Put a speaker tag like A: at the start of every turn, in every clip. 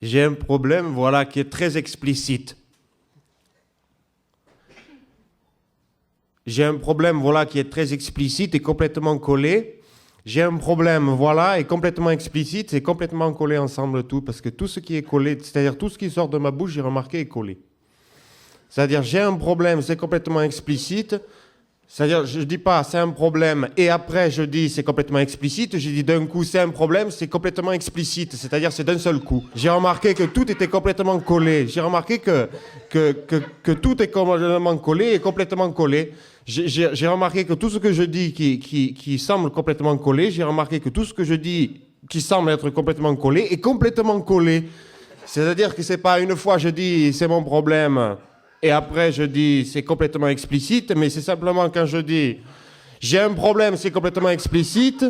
A: J'ai un problème, voilà, qui est très explicite. J'ai un problème, voilà, qui est très explicite et complètement collé. J'ai un problème, voilà, et complètement explicite, c'est complètement collé ensemble tout, parce que tout ce qui est collé, c'est-à-dire tout ce qui sort de ma bouche, j'ai remarqué, est collé. C'est-à-dire, j'ai un problème, c'est complètement explicite. C'est-à-dire, je ne dis pas c'est un problème et après je dis c'est complètement explicite. Je dis d'un coup c'est un problème, c'est complètement explicite. C'est-à-dire, c'est d'un seul coup. J'ai remarqué que tout était complètement collé. J'ai remarqué que tout est complètement collé et complètement collé. J'ai remarqué que tout ce que je dis qui semble complètement collé, j'ai remarqué que tout ce que je dis qui semble être complètement collé est complètement collé. C'est-à-dire que c'est pas une fois je dis c'est mon problème. Et après, je dis, c'est complètement explicite, mais c'est simplement quand je dis, j'ai un problème, c'est complètement explicite,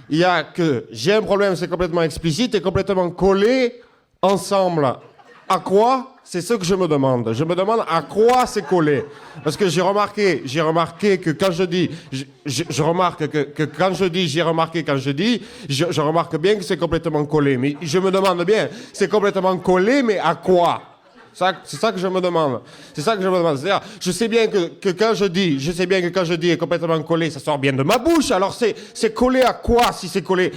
A: il y a que j'ai un problème, c'est complètement explicite et complètement collé ensemble. À quoi? C'est ce que je me demande. Je me demande à quoi c'est collé. Parce que j'ai remarqué que quand je dis, je remarque que quand je dis, j'ai remarqué quand je dis, je remarque bien que c'est complètement collé. Mais je me demande bien, c'est complètement collé, mais à quoi? C'est ça que je me demande. C'est ça que je me demande. C'est-à-dire, je sais bien que quand je dis est complètement collé, ça sort bien de ma bouche. Alors c'est collé à quoi si c'est collé?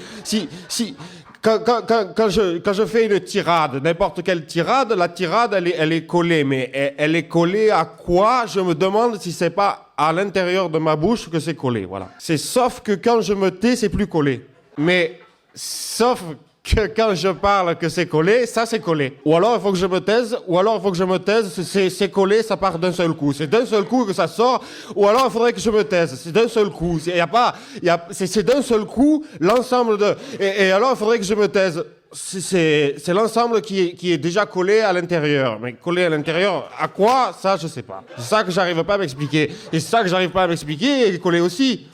A: Quand je fais une tirade, n'importe quelle tirade, la tirade elle est collée, mais elle est collée à quoi? Je me demande si c'est pas à l'intérieur de ma bouche que c'est collé. Voilà. C'est sauf que quand je me tais, c'est plus collé. Mais sauf que quand je parle que c'est collé, ça c'est collé. Ou alors il faut que je me taise, c'est collé, ça part d'un seul coup. C'est d'un seul coup que ça sort, ou alors il faudrait que je me taise. C'est d'un seul coup. C'est d'un seul coup l'ensemble de... Et alors il faudrait que je me taise. C'est l'ensemble qui est déjà collé à l'intérieur. Mais collé à l'intérieur, à quoi? Ça, je sais pas. C'est ça que j'arrive pas à m'expliquer. Et c'est ça que j'arrive pas à m'expliquer, et collé aussi.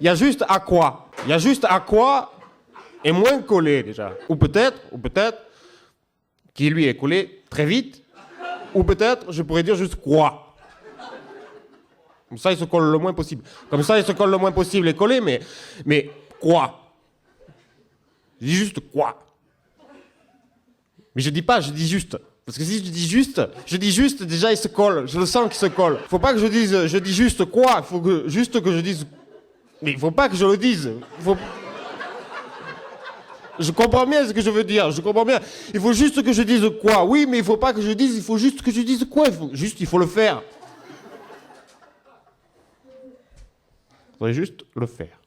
A: Il y a juste à quoi. Il y a juste à quoi... est moins collé déjà. Ou peut-être, qui lui est collé très vite, ou peut-être, je pourrais dire juste quoi. Comme ça, il se colle le moins possible. Comme ça, il se colle le moins possible et collé, mais quoi? Je dis juste quoi. Mais je dis pas, je dis juste. Parce que si je dis juste, déjà il se colle. Je le sens qu'il se colle. Faut pas que je dise, je dis juste quoi. Il faut que je dise. Mais il faut pas que je le dise. Je comprends bien ce que je veux dire, je comprends bien. Il faut juste que je dise quoi. Oui, mais il faut pas que je dise, il faut juste que je dise quoi. Il faut le faire. Il faudrait juste le faire.